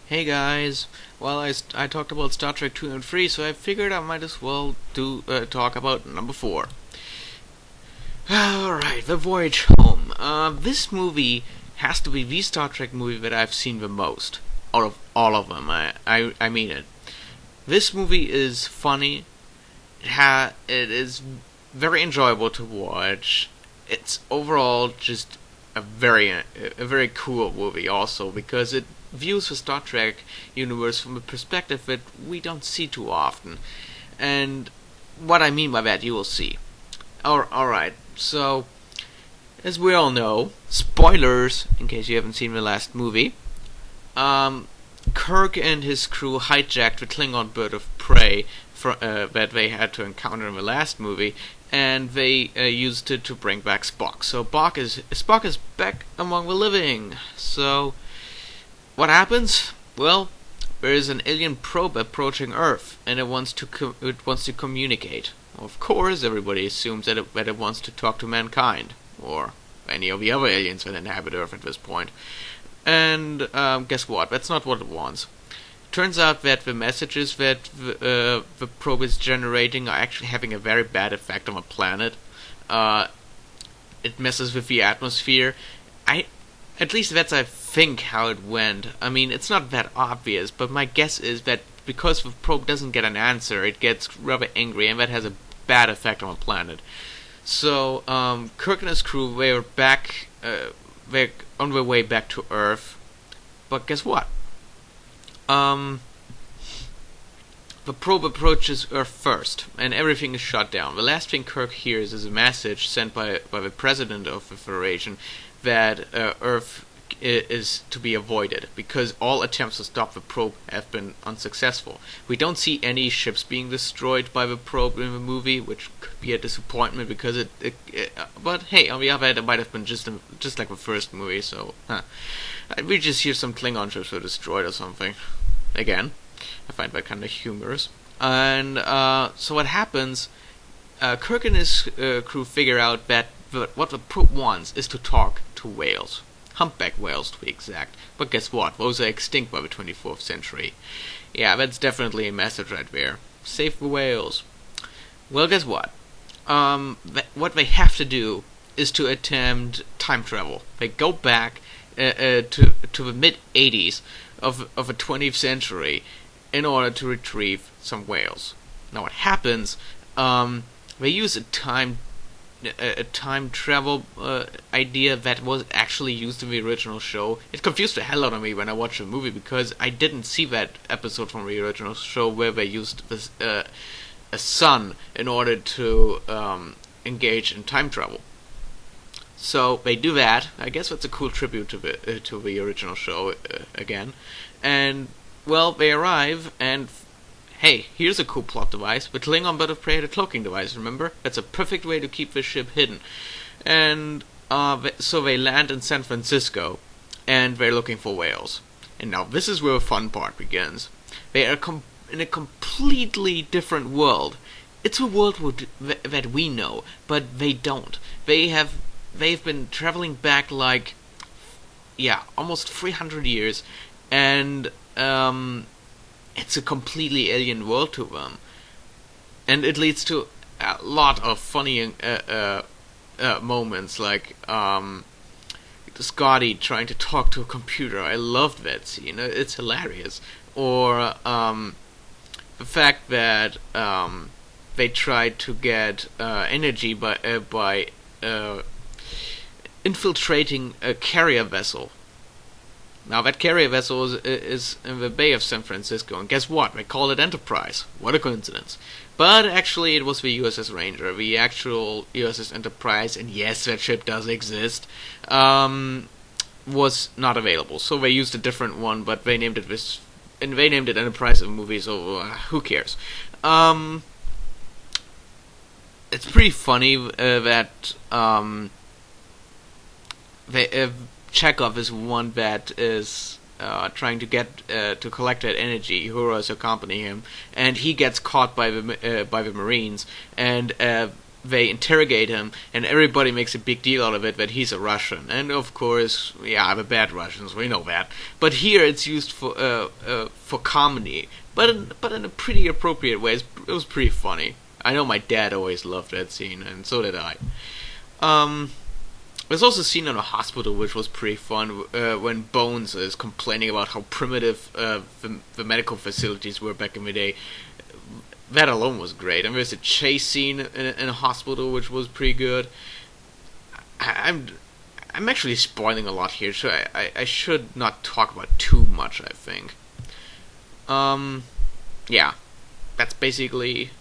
Hey guys, well I talked about Star Trek 2 and 3, so I figured I might as well do talk about number 4. Alright, The Voyage Home. This movie has to be the Star Trek movie that I've seen the most. Out of all of them, I mean it. This movie is funny, it is very enjoyable to watch. It's overall just a very cool movie also, because it views the Star Trek universe from a perspective that we don't see too often. And what I mean by that, you will see. Alright, so, as we all know, spoilers, in case you haven't seen the last movie, Kirk and his crew hijacked the Klingon bird of prey that they had to encounter in the last movie, and they used it to bring back Spock. So Spock is back among the living. So, what happens? Well, there is an alien probe approaching Earth, and it wants to communicate. Of course, everybody assumes that it wants to talk to mankind, or any of the other aliens that inhabit Earth at this point. And guess what? That's not what it wants. Turns out that the messages that the probe is generating are actually having a very bad effect on the planet. It messes with the atmosphere. At least that's, I think, how it went. I mean, it's not that obvious, but my guess is that because the probe doesn't get an answer, it gets rather angry, and that has a bad effect on the planet. So, Kirk and his crew, they're on their way back to Earth. But guess what? The probe approaches Earth first, and everything is shut down. The last thing Kirk hears is a message sent by the President of the Federation that Earth is to be avoided, because all attempts to stop the probe have been unsuccessful. We don't see any ships being destroyed by the probe in the movie, which could be a disappointment, because but hey, on the other hand, it might have been just like the first movie, so, we just hear some Klingon ships were destroyed or something. Again, I find that kind of humorous. And, so what happens, Kirk and his crew figure out that what the probe wants is to talk to whales. Humpback whales, to be exact. But guess what? Those are extinct by the 24th century. Yeah, that's definitely a message right there. Save the whales. Well, guess what? What they have to do is to attempt time travel. They go back to the mid-80s of the 20th century in order to retrieve some whales. Now, what happens? They use a time travel idea that was actually used in the original show. It confused the hell out of me when I watched the movie, because I didn't see that episode from the original show where they used this, a sun in order to engage in time travel. So they do that. I guess that's a cool tribute to the original show again. And well, they arrive, and hey, here's a cool plot device. The Klingon bird of prey had a cloaking device, remember? That's a perfect way to keep the ship hidden. And so they land in San Francisco, and they're looking for whales. And now this is where the fun part begins. They are in a completely different world. It's a world that we know, but they don't. They've been traveling back almost 300 years, and it's a completely alien world to them, and it leads to a lot of funny moments, like Scotty trying to talk to a computer. I loved that scene. It's hilarious. Or the fact that they tried to get energy by infiltrating a carrier vessel. Now, that carrier vessel is in the Bay of San Francisco, and guess what? They call it Enterprise. What a coincidence. But actually, it was the USS Ranger, the actual USS Enterprise, and yes, that ship does exist, was not available. So they used a different one, but they named it Enterprise in the movie, so who cares? It's pretty funny that Chekhov is one that is trying to get to collect that energy. Uhura is accompanying him, and he gets caught by the Marines, and they interrogate him, and everybody makes a big deal out of it that he's a Russian. And of course, yeah, the bad Russians, we know that. But here it's used for comedy, but in a pretty appropriate way. It was pretty funny. I know my dad always loved that scene, and so did I. There's also a scene in a hospital which was pretty fun, when Bones is complaining about how primitive the medical facilities were back in the day. That alone was great. And there's a chase scene in a hospital which was pretty good. I'm actually spoiling a lot here, so I should not talk about too much, I think. Yeah, that's basically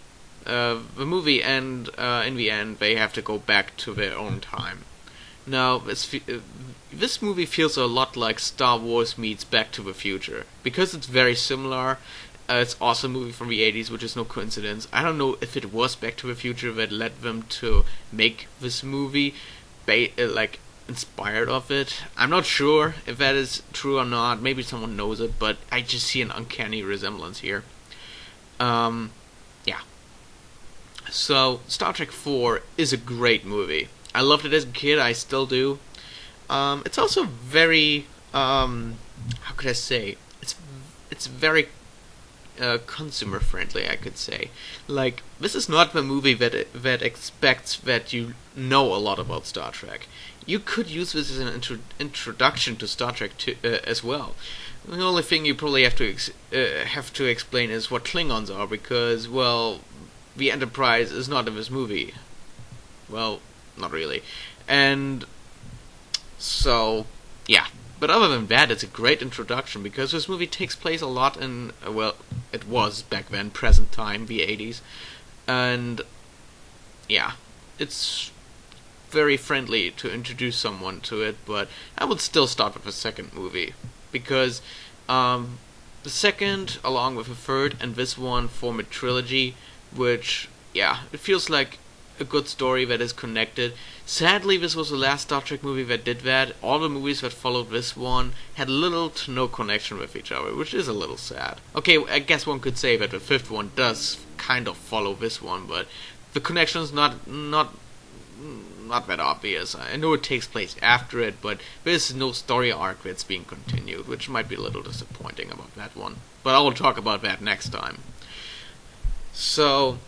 the movie, and in the end they have to go back to their own time. Now, this movie feels a lot like Star Wars meets Back to the Future, because it's very similar. It's also a movie from the 80s, which is no coincidence. I don't know if it was Back to the Future that led them to make this movie, inspired of it. I'm not sure if that is true or not. Maybe someone knows it, but I just see an uncanny resemblance here. Yeah. So, Star Trek 4 is a great movie. I loved it as a kid, I still do. It's also very, how could I say? It's very consumer friendly, I could say. Like, this is not the movie that expects that you know a lot about Star Trek. You could use this as an introduction to Star Trek as well. The only thing you probably have to explain is what Klingons are, because, well, the Enterprise is not in this movie. Well, not really. And so, yeah. But other than that, it's a great introduction, because this movie takes place a lot in, well, it was back then, present time, the 80s. And, yeah, it's very friendly to introduce someone to it, but I would still start with the second movie, because the second, along with the third, and this one form a trilogy, which, yeah, it feels like a good story that is connected. Sadly, this was the last Star Trek movie that did that. All the movies that followed this one had little to no connection with each other, which is a little sad. Okay, I guess one could say that the fifth one does kind of follow this one, but the connection is not that obvious. I know it takes place after it, but there's no story arc that's being continued, which might be a little disappointing about that one. But I will talk about that next time. So,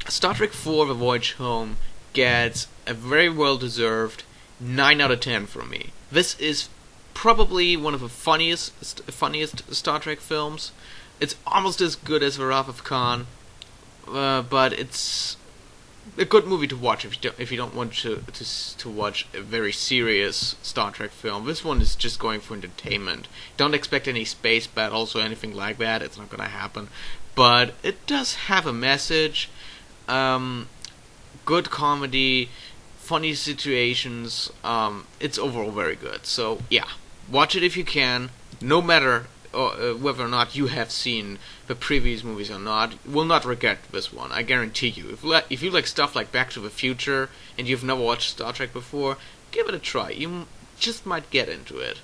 Star Trek 4, The Voyage Home, gets a very well-deserved 9 out of 10 from me. This is probably one of the funniest Star Trek films. It's almost as good as Wrath of Khan, but it's a good movie to watch if you don't want to watch a very serious Star Trek film. This one is just going for entertainment. Don't expect any space battles or anything like that. It's not going to happen. But it does have a message. Good comedy, funny situations. It's overall very good. So yeah, watch it if you can. No matter whether or not you have seen the previous movies or not, you will not regret this one. I guarantee you. If you like stuff like Back to the Future and you've never watched Star Trek before, give it a try. You just might get into it.